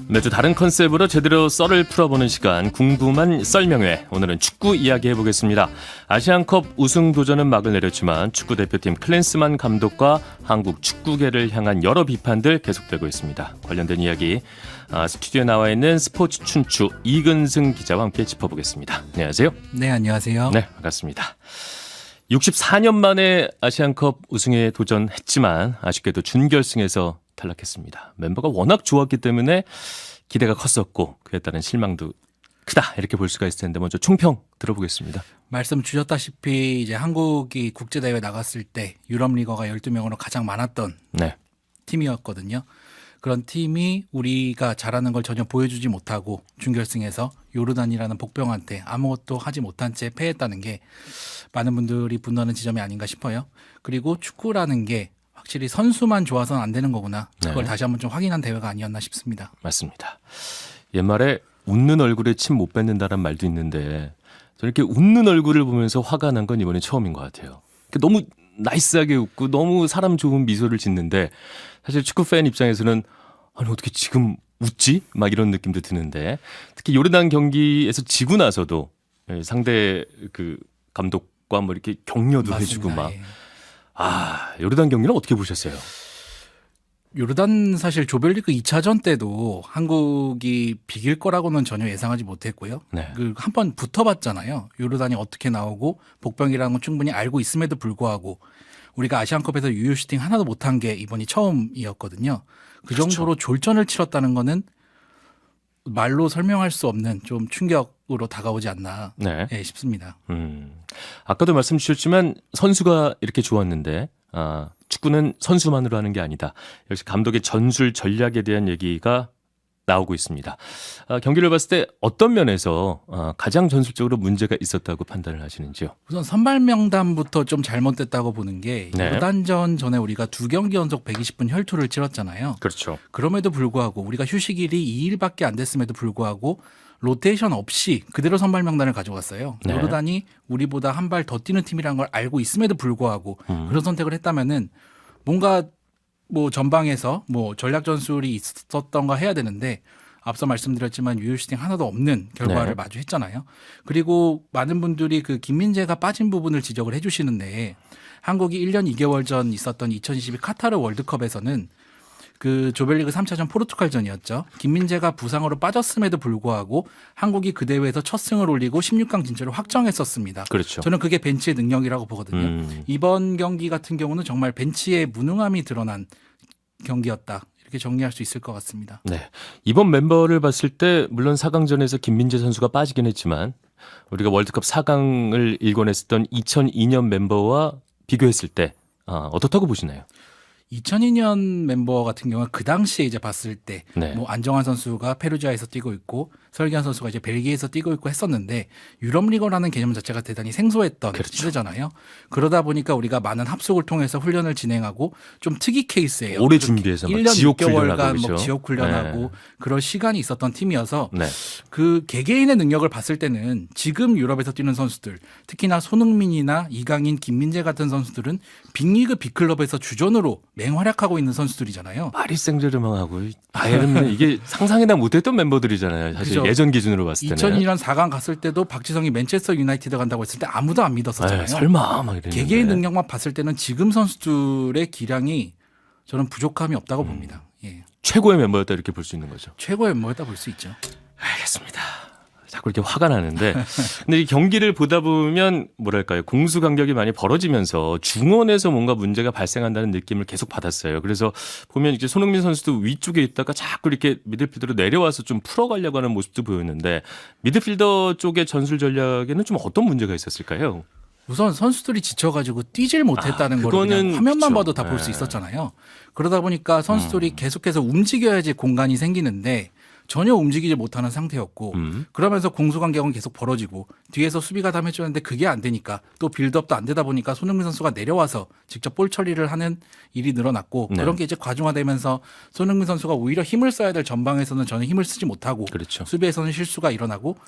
매주 다른 컨셉으로 제대로 썰을 풀어보는 시간, 궁금한 썰명회. 오늘은 축구 이야기 해보겠습니다. 아시안컵 우승 도전은 막을 내렸지만 축구대표팀 클린스만 감독과 한국 축구계를 향한 여러 비판들 계속되고 있습니다. 관련된 이야기 스튜디오에 나와 있는 스포츠 춘추 이근승 기자와 함께 짚어보겠습니다. 안녕하세요. 네, 안녕하세요. 네, 반갑습니다. 64년 만에 아시안컵 우승에 도전했지만 아쉽게도 준결승에서 탈락했습니다. 멤버가 워낙 좋았기 때문에 기대가 컸었고 그에 따른 실망도 크다 이렇게 볼 수가 있을 텐데 먼저 총평 들어보겠습니다. 말씀 주셨다시피 이제 한국이 국제대회 나갔을 때 유럽 리거가 12명으로 가장 많았던 네. 팀이었거든요. 그런 팀이 우리가 잘하는 걸 전혀 보여주지 못하고 준결승에서 요르단이라는 복병한테 아무것도 하지 못한 채 패했다는 게 많은 분들이 분노하는 지점이 아닌가 싶어요. 그리고 축구라는 게 확실히 선수만 좋아서는 안 되는 거구나. 그걸 네. 다시 한번 좀 확인한 대회가 아니었나 싶습니다. 맞습니다. 옛말에 웃는 얼굴에 침 못 뱉는다란 말도 있는데 저는 이렇게 웃는 얼굴을 보면서 화가 난 건 이번에 처음인 것 같아요. 너무 나이스하게 웃고 너무 사람 좋은 미소를 짓는데 사실 축구 팬 입장에서는 아니 어떻게 지금 웃지? 막 이런 느낌도 드는데 특히 요르단 경기에서 지고 나서도 상대 그 감독과 뭐 이렇게 격려도 맞습니다. 해주고 막 예. 요르단 경기는 어떻게 보셨어요? 요르단 사실 조별리그 2차전 때도 한국이 비길 거라고는 전혀 예상하지 못했고요. 네. 한 번 붙어봤잖아요. 요르단이 어떻게 나오고 복병이라는 건 충분히 알고 있음에도 불구하고 우리가 아시안컵에서 유효 슈팅 하나도 못한 게 이번이 처음이었거든요. 그 그렇죠. 정도로 졸전을 치렀다는 거는 말로 설명할 수 없는 좀 충격으로 다가오지 않나 네. 싶습니다. 아까도 말씀 주셨지만 선수가 이렇게 좋았는데 축구는 선수만으로 하는 게 아니다. 역시 감독의 전술 전략에 대한 얘기가 나오고 있습니다. 경기를 봤을 때 어떤 면에서 가장 전술적으로 문제가 있었다고 판단을 하시는지요? 우선 선발 명단부터 좀 잘못됐다고 보는 게 네. 요르단전 전에 우리가 2경기 연속 120분 혈투를 치렀잖아요. 그렇죠. 그럼에도 불구하고 우리가 휴식일이 2일밖에 안 됐음에도 불구하고 로테이션 없이 그대로 선발 명단을 가져갔어요. 네. 요르단이 우리보다 한 발 더 뛰는 팀이라는 걸 알고 있음에도 불구하고 그런 선택을 했다면은 뭔가 뭐 전방에서 뭐 전략 전술이 있었던가 해야 되는데 앞서 말씀드렸지만 유효 슈팅 하나도 없는 결과를 네. 마주했잖아요. 그리고 많은 분들이 그 김민재가 빠진 부분을 지적을 해주시는데 한국이 1년 2개월 전 있었던 2022 카타르 월드컵에서는 그 조별리그 3차전 포르투갈전이었죠. 김민재가 부상으로 빠졌음에도 불구하고 한국이 그 대회에서 첫 승을 올리고 16강 진출을 확정했었습니다. 그렇죠. 저는 그게 벤치의 능력이라고 보거든요. 이번 경기 같은 경우는 정말 벤치의 무능함이 드러난 경기였다. 이렇게 정리할 수 있을 것 같습니다. 네. 이번 멤버를 봤을 때 물론 4강전에서 김민재 선수가 빠지긴 했지만 우리가 월드컵 4강을 일궈냈었던 2002년 멤버와 비교했을 때 어떻다고 보시나요? 2002년 멤버 같은 경우는 그 당시에 이제 봤을 때 네. 뭐 안정환 선수가 페루지아에서 뛰고 있고 설기현 선수가 이제 벨기에에서 뛰고 있고 했었는데 유럽 리거라는 개념 자체가 대단히 생소했던 그렇죠. 시대잖아요. 그러다 보니까 우리가 많은 합숙을 통해서 훈련을 진행하고 좀 특이 케이스예요. 오래 준비해서 막 1년 지옥 6개월간 훈련하고 뭐 그죠? 지옥 훈련하고 네. 그럴 시간이 있었던 팀이어서 네. 그 개개인의 능력을 봤을 때는 지금 유럽에서 뛰는 선수들 특히나 손흥민이나 이강인, 김민재 같은 선수들은 빅리그 빅클럽에서 주전으로 맹활약하고 있는 선수들이잖아요. 파리 생제르맹하고 바이에른 이게 상상이나 못했던 멤버들이잖아요. 사실 그죠. 예전 기준으로 봤을 때는. 2002년 4강 갔을 때도 박지성이 맨체스터 유나이티드 간다고 했을 때 아무도 안 믿었었잖아요. 에이, 설마 막 이랬는데. 개개인 능력만 봤을 때는 지금 선수들의 기량이 저는 부족함이 없다고 봅니다. 예. 최고의 멤버였다 이렇게 볼 수 있는 거죠. 최고의 멤버였다 볼 수 있죠. 알겠습니다. 자꾸 이렇게 화가 나는데 근데 이 경기를 보다 보면 뭐랄까요 공수간격이 많이 벌어지면서 중원에서 뭔가 문제가 발생한다는 느낌을 계속 받았어요. 그래서 보면 이제 손흥민 선수도 위쪽에 있다가 자꾸 이렇게 미드필더로 내려와서 좀 풀어가려고 하는 모습도 보였는데 미드필더 쪽의 전술 전략에는 좀 어떤 문제가 있었을까요? 우선 선수들이 지쳐가지고 뛰질 못했다는 걸 그거는 그냥 화면만 그쵸. 봐도 다 볼 수 있었잖아요. 그러다 보니까 선수들이 계속해서 움직여야지 공간이 생기는데 전혀 움직이지 못하는 상태였고 그러면서 공수간격은 계속 벌어지고 뒤에서 수비가 담해주는데 그게 안 되니까 또 빌드업도 안 되다 보니까 손흥민 선수가 내려와서 직접 볼 처리를 하는 일이 늘어났고 네. 그런 게 이제 과중화되면서 손흥민 선수가 오히려 힘을 써야 될 전방에서는 전혀 힘을 쓰지 못하고 그렇죠. 수비에서는 실수가 일어나고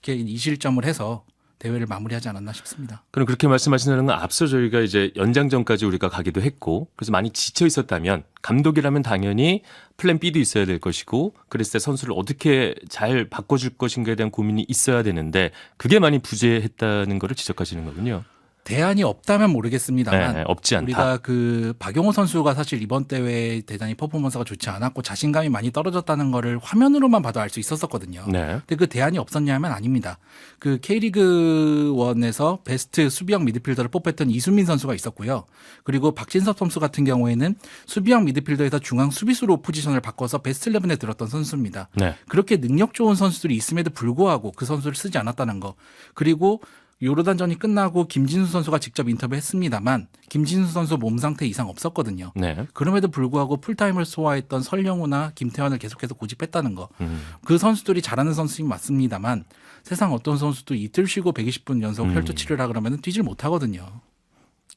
이렇게 2실점을 해서 대회를 마무리하지 않았나 싶습니다. 그럼 그렇게 말씀하시는 건 앞서 저희가 이제 연장전까지 우리가 가기도 했고 그래서 많이 지쳐 있었다면 감독이라면 당연히 플랜 B도 있어야 될 것이고 그랬을 때 선수를 어떻게 잘 바꿔줄 것인가에 대한 고민이 있어야 되는데 그게 많이 부재했다는 거를 지적하시는 거군요. 대안이 없다면 모르겠습니다만 네, 없지 않다. 우리가 그 박용호 선수가 사실 이번 대회에 대단히 퍼포먼스가 좋지 않았고 자신감이 많이 떨어졌다는 거를 화면으로만 봐도 알 수 있었었거든요. 네. 근데 그 대안이 없었냐 하면 아닙니다. 그 K리그 1에서 베스트 수비형 미드필더를 뽑혔던 이수민 선수가 있었고요. 그리고 박진섭 선수 같은 경우에는 수비형 미드필더에서 중앙 수비수로 포지션을 바꿔서 베스트 11에 들었던 선수입니다. 네. 그렇게 능력 좋은 선수들이 있음에도 불구하고 그 선수를 쓰지 않았다는 거. 그리고 요르단전이 끝나고 김진수 선수가 직접 인터뷰했습니다만 김진수 선수 몸 상태 이상 없었거든요. 네. 그럼에도 불구하고 풀타임을 소화했던 설영우나 김태환을 계속해서 고집했다는 거. 그 선수들이 잘하는 선수인 맞습니다만 세상 어떤 선수도 이틀 쉬고 120분 연속 혈투 치료라 그러면 뛰질 못하거든요.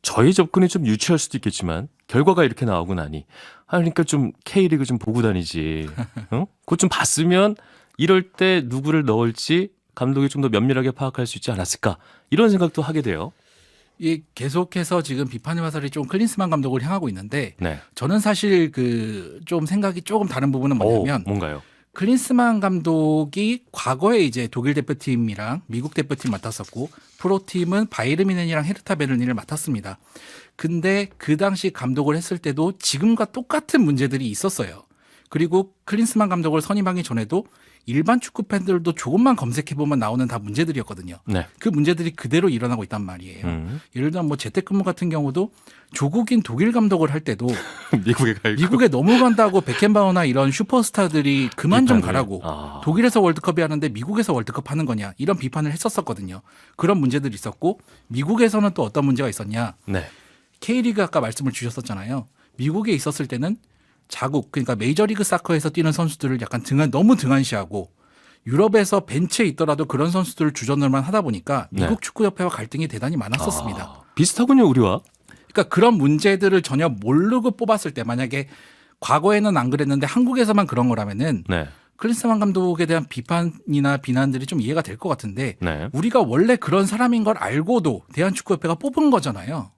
저희 접근이 좀 유치할 수도 있겠지만 결과가 이렇게 나오고 나니 그러니까 좀 K리그 좀 보고 다니지. 그거 좀 봤으면 이럴 때 누구를 넣을지 감독이 좀 더 면밀하게 파악할 수 있지 않았을까 이런 생각도 하게 돼요. 이 계속해서 지금 비판의 화살이 좀 클린스만 감독을 향하고 있는데 네. 저는 사실 그 좀 생각이 조금 다른 부분은 뭐냐면 뭔가요? 클린스만 감독이 과거에 이제 독일 대표팀이랑 미국 대표팀 맡았었고 프로팀은 바이에른 뮌헨이랑 헤르타 베를린을 맡았습니다. 근데 그 당시 감독을 했을 때도 지금과 똑같은 문제들이 있었어요. 그리고 클린스만 감독을 선임하기 전에도 일반 축구 팬들도 조금만 검색해보면 나오는 다 문제들이었거든요. 네. 그 문제들이 그대로 일어나고 있단 말이에요. 예를 들면 뭐 재택근무 같은 경우도 조국인 독일 감독을 할 때도 미국에 가 있고. 미국에 넘어간다고 베켄바우나 이런 슈퍼스타들이 그만 좀 비판을. 가라고 아. 독일에서 월드컵이 하는데 미국에서 월드컵 하는 거냐 이런 비판을 했었었거든요. 그런 문제들이 있었고 미국에서는 또 어떤 문제가 있었냐. 네. K리그 아까 말씀을 주셨었잖아요. 미국에 있었을 때는 자국 그러니까 메이저리그 사커에서 뛰는 선수들을 약간 너무 등한시하고 유럽에서 벤치에 있더라도 그런 선수들을 주전을만 하다 보니까 미국 네. 축구협회와 갈등이 대단히 많았었습니다. 아, 비슷하군요, 우리와. 그러니까 그런 문제들을 전혀 모르고 뽑았을 때 만약에 과거에는 안 그랬는데 한국에서만 그런 거라면은 네. 클린스만 감독에 대한 비판이나 비난들이 좀 이해가 될 것 같은데 네. 우리가 원래 그런 사람인 걸 알고도 대한축구협회가 뽑은 거잖아요.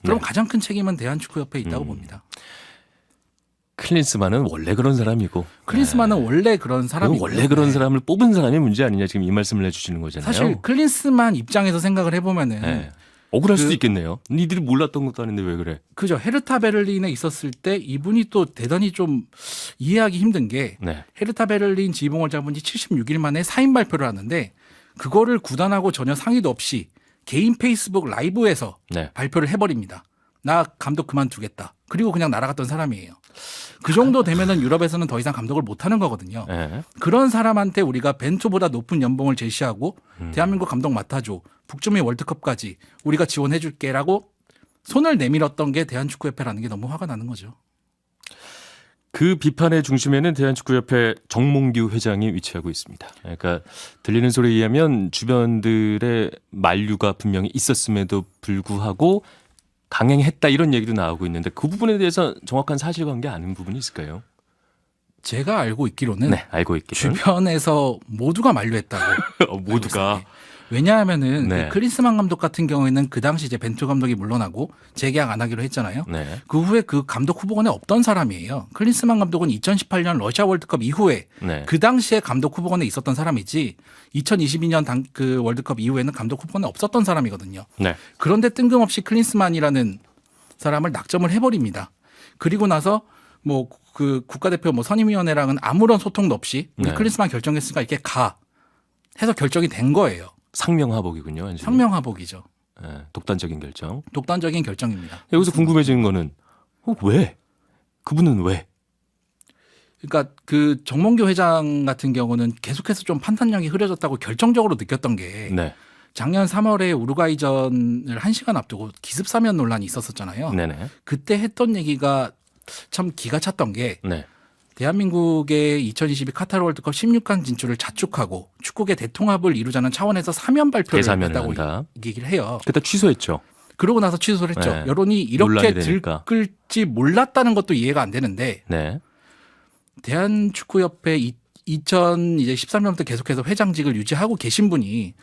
그럼 네. 가장 큰 책임은 대한축구협회에 있다고 봅니다. 클린스만은 원래 그런 사람이고. 클린스만은 원래 그런 사람이고 원래 그런 사람을 뽑은 사람이 문제 아니냐 지금 이 말씀을 해주시는 거잖아요. 사실 클린스만 입장에서 생각을 해보면은 네. 억울할 수도 그- 있겠네요. 니들이 몰랐던 것도 아닌데 왜 그래? 그죠. 헤르타 베를린에 있었을 때 이분이 또 대단히 좀 이해하기 힘든 게 네. 헤르타 베를린 지붕을 잡은 지 76일 만에 사인 발표를 하는데 그거를 구단하고 전혀 상의도 없이 개인 페이스북 라이브에서 네. 발표를 해버립니다. 나 감독 그만두겠다. 그리고 그냥 날아갔던 사람이에요. 그 정도 되면은 유럽에서는 더 이상 감독을 못하는 거거든요. 네. 그런 사람한테 우리가 벤투보다 높은 연봉을 제시하고 대한민국 감독 맡아줘. 북중미 월드컵까지 우리가 지원해줄게라고 손을 내밀었던 게 대한축구협회라는 게 너무 화가 나는 거죠. 그 비판의 중심에는 대한축구협회 정몽규 회장이 위치하고 있습니다. 그러니까 들리는 소리에 의하면 주변들의 만류가 분명히 있었음에도 불구하고 강행했다 이런 얘기도 나오고 있는데 그 부분에 대해서 정확한 사실관계 아는 부분이 있을까요? 제가 알고 있기로는 네, 알고 있기는 주변에서 모두가 만류했다고. 모두가 왜냐하면은 네. 그 클린스만 감독 같은 경우에는 그 당시 이제 벤투 감독이 물러나고 재계약 안 하기로 했잖아요. 네. 그 후에 그 감독 후보군에 없던 사람이에요. 클린스만 감독은 2018년 러시아 월드컵 이후에 네. 그 당시에 감독 후보군에 있었던 사람이지 2022년 그 월드컵 이후에는 감독 후보군에 없었던 사람이거든요. 네. 그런데 뜬금없이 클린스만이라는 사람을 낙점을 해버립니다. 그리고 나서 뭐 그 국가대표 뭐 선임위원회랑은 아무런 소통도 없이 우리 네. 클린스만 결정했으니까 이렇게 가 해서 결정이 된 거예요. 상명하복이군요. 완전히. 상명하복이죠. 네, 독단적인 결정. 독단적인 결정입니다. 여기서 궁금해지는 거는 왜? 그분은 왜? 그러니까 그 정몽규 회장 같은 경우는 계속해서 좀 판단력이 흐려졌다고 결정적으로 느꼈던 게 네. 작년 3월에 우루과이전을 1시간 앞두고 기습 사면 논란이 있었었잖아요. 네네. 그때 했던 얘기가 참 기가 찼던 게 네. 대한민국의 2022 카타르 월드컵 16강 진출을 자축하고 축구계 대통합을 이루자는 차원에서 사면 발표를 대사면을 했다고 한다. 얘기를 해요. 그때 취소했죠. 그러고 나서 취소를 했죠. 네. 여론이 논란이 이렇게 되니까. 들끓지 몰랐다는 것도 이해가 안 되는데 네. 대한축구협회 2013년부터 계속해서 회장직을 유지하고 계신 분이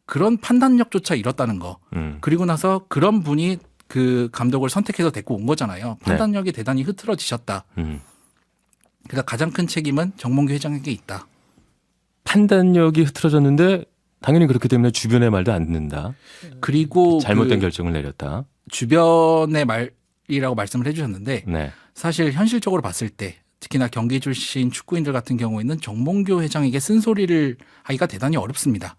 그런 판단력조차 잃었다는 거. 그리고 나서 그런 분이 그 감독을 선택해서 데리고 온 거잖아요. 판단력이 대단히 흐트러지셨다. 그러니까 가장 큰 책임은 정몽규 회장에게 있다. 판단력이 흐트러졌는데 당연히 그렇기 때문에 주변의 말도 안 듣는다. 그리고 잘못된 그 결정을 내렸다. 주변의 말이라고 말씀을 해주셨는데 네. 사실 현실적으로 봤을 때 특히나 경기 출신 축구인들 같은 경우에는 정몽규 회장에게 쓴소리를 하기가 대단히 어렵습니다.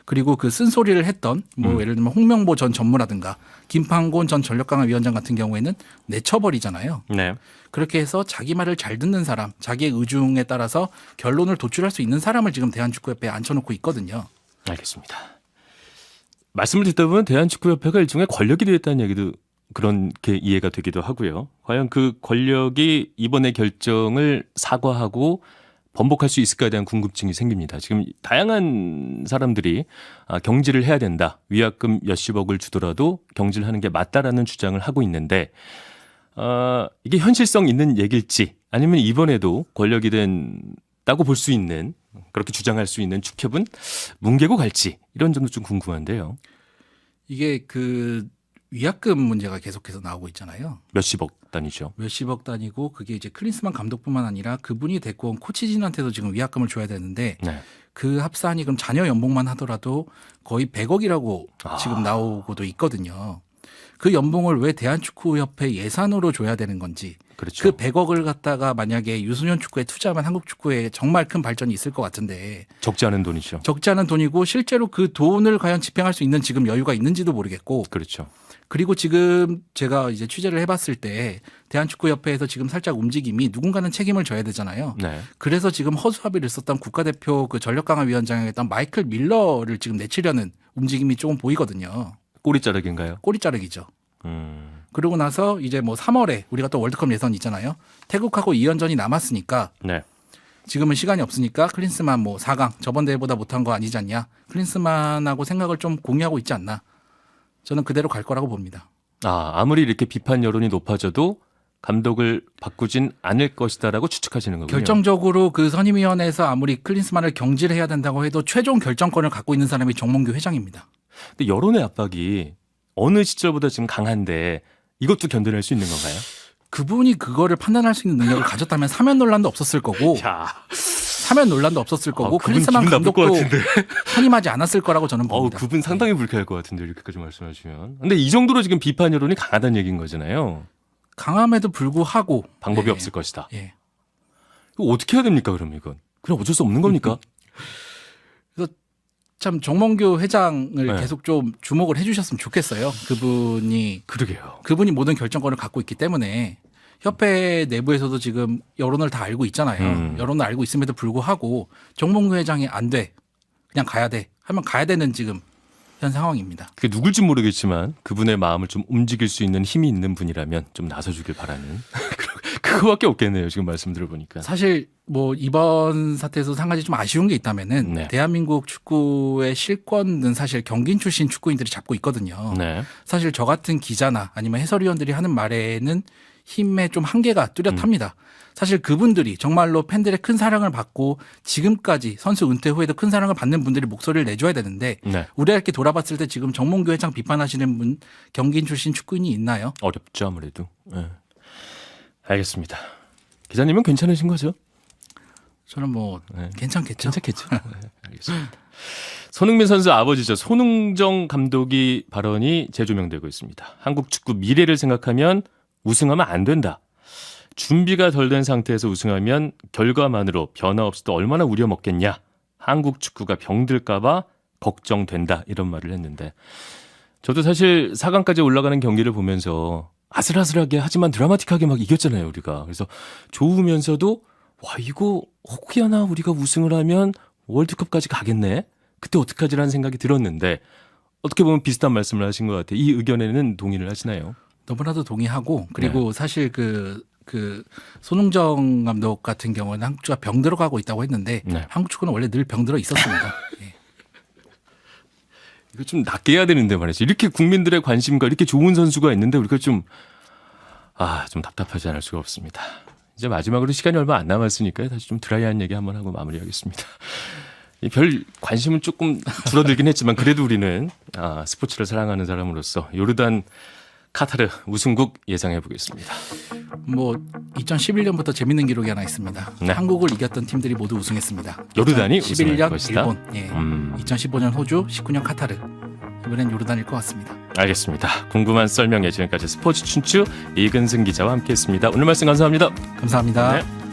그리고 그 쓴소리를 했던 뭐 예를 들면 홍명보 전 전무라든가 김판곤 전 전력강화위원장 같은 경우에는 내쳐버리잖아요. 네. 그렇게 해서 자기 말을 잘 듣는 사람, 자기의 의중에 따라서 결론을 도출할 수 있는 사람을 지금 대한축구협회에 앉혀놓고 있거든요. 알겠습니다. 말씀을 듣다 보면 대한축구협회가 일종의 권력이 되었다는 얘기도 그렇게 이해가 되기도 하고요. 과연 그 권력이 이번의 결정을 사과하고 번복할 수 있을까에 대한 궁금증이 생깁니다. 지금 다양한 사람들이 경질을 해야 된다. 위약금 몇십억을 주더라도 경질하는 게 맞다라는 주장을 하고 있는데 이게 현실성 있는 얘기일지 아니면 이번에도 권력이 된다고 볼 수 있는 그렇게 주장할 수 있는 축협은 뭉개고 갈지 이런 점도 좀 궁금한데요. 이게 그 위약금 문제가 계속해서 나오고 있잖아요. 몇십억 단위죠. 몇십억 단위고 그게 이제 클린스만 감독뿐만 아니라 그분이 데리고 온 코치진한테도 지금 위약금을 줘야 되는데 네. 그 합산이 그럼 자녀 연봉만 하더라도 거의 100억이라고 지금 나오고도 있거든요. 그 연봉을 왜 대한축구협회 예산으로 줘야 되는 건지 그렇죠. 그 100억을 갖다가 만약에 유소년 축구에 투자하면 한국 축구에 정말 큰 발전이 있을 것 같은데 적지 않은 돈이죠. 적지 않은 돈이고 실제로 그 돈을 과연 집행할 수 있는 지금 여유가 있는지도 모르겠고 그렇죠. 그리고 지금 제가 이제 취재를 해봤을 때 대한축구협회에서 지금 살짝 움직임이 누군가는 책임을 져야 되잖아요. 네. 그래서 지금 허수아비를 썼던 국가대표 그 전력강화위원장이었던 마이클 밀러를 지금 내치려는 움직임이 조금 보이거든요. 꼬리자락인가요? 꼬리자르기죠. 그러고 나서 이제 뭐 3월에 우리가 또 월드컵 예선 있잖아요. 태국하고 2연전이 남았으니까 네. 지금은 시간이 없으니까 클린스만 뭐 4강 저번 대회보다 못한 거 아니지 않냐. 클린스만하고 생각을 좀 공유하고 있지 않나. 저는 그대로 갈 거라고 봅니다. 아무리 이렇게 비판 여론이 높아져도 감독을 바꾸진 않을 것이다라고 추측하시는 거군요. 결정적으로 그 선임위원회에서 아무리 클린스만을 경질해야 된다고 해도 최종 결정권을 갖고 있는 사람이 정몽규 회장입니다. 근데 여론의 압박이 어느 시절보다 지금 강한데 이것도 견뎌낼 수 있는 건가요? 그분이 그거를 판단할 수 있는 능력을 가졌다면 사면 논란도 없었을 거고 야, 사면 논란도 없었을 거고 그분 클린스만 기분 나쁠 것 감독도 같은데. 선임하지 않았을 거라고 저는 봅니다. 그분 상당히 불쾌할 것 같은데 이렇게까지 말씀하시면. 근데 이 정도로 지금 비판 여론이 강하다는 얘기인 거잖아요. 강함에도 불구하고 방법이 네. 없을 것이다. 예. 이거 어떻게 해야 됩니까? 그러면 이건 그냥 어쩔 수 없는 겁니까? 참 정몽규 회장을 네. 계속 좀 주목을 해주셨으면 좋겠어요. 그러게요. 그분이 모든 결정권을 갖고 있기 때문에 협회 내부에서도 지금 여론을 다 알고 있잖아요. 여론을 알고 있음에도 불구하고 정몽규 회장이 안 돼, 그냥 가야 돼 하면 가야 되는 지금 현 상황입니다. 그게 누굴지 모르겠지만 그분의 마음을 좀 움직일 수 있는 힘이 있는 분이라면 좀 나서주길 바라는 그거밖에 없겠네요. 지금 말씀 들어보니까. 사실 뭐 이번 사태에서 한 가지 좀 아쉬운 게 있다면은 네. 대한민국 축구의 실권은 사실 경기인 출신 축구인들이 잡고 있거든요. 네. 사실 저 같은 기자나 아니면 해설위원들이 하는 말에는 힘의 좀 한계가 뚜렷합니다. 사실 그분들이 정말로 팬들의 큰 사랑을 받고 지금까지 선수 은퇴 후에도 큰 사랑을 받는 분들이 목소리를 내줘야 되는데 네. 우리가 이렇게 돌아봤을 때 지금 정몽규 회장 비판하시는 분 경기인 출신 축구인이 있나요? 어렵죠 아무래도. 네. 알겠습니다. 기자님은 괜찮으신 거죠? 저는 뭐 네. 괜찮겠죠. 괜찮겠죠. 네, 알겠습니다. 손흥민 선수 아버지죠. 손흥정 감독이 발언이 재조명되고 있습니다. 한국 축구 미래를 생각하면 우승하면 안 된다. 준비가 덜 된 상태에서 우승하면 결과만으로 변화 없어도 얼마나 우려먹겠냐. 한국 축구가 병들까 봐 걱정된다. 이런 말을 했는데 저도 사실 4강까지 올라가는 경기를 보면서 아슬아슬하게 하지만 드라마틱하게 막 이겼잖아요. 우리가. 그래서 좋으면서도 와 이거 혹여나 우리가 우승을 하면 월드컵까지 가겠네. 그때 어떡하지라는 생각이 들었는데 어떻게 보면 비슷한 말씀을 하신 것 같아요. 이 의견에는 동의를 하시나요? 너무나도 동의하고 그리고 사실 손흥정 감독 같은 경우는 한국 축구가 병들어가고 있다고 했는데 네. 한국 축구는 원래 늘 병들어 있었습니다. 예. 이거 좀 낮게 해야 되는데 말이죠. 이렇게 국민들의 관심과 이렇게 좋은 선수가 있는데 우리가 좀 답답하지 않을 수가 없습니다. 이제 마지막으로 시간이 얼마 안 남았으니까 다시 좀 드라이한 얘기 한번 하고 마무리하겠습니다. 별 관심은 조금 줄어들긴 했지만 그래도 우리는 스포츠를 사랑하는 사람으로서 요르단 카타르 우승국 예상해 보겠습니다. 뭐 2011년부터 재밌는 기록이 하나 있습니다. 네. 한국을 이겼던 팀들이 모두 우승했습니다. 요르단이 우승할 2011년 것이다? 일본, 예. 2015년 호주, 19년 카타르. 이번엔 요르단일 것 같습니다. 알겠습니다. 궁금한 썰명에 지금까지 스포츠 춘추 이근승 기자와 함께했습니다. 오늘 말씀 감사합니다. 감사합니다. 네.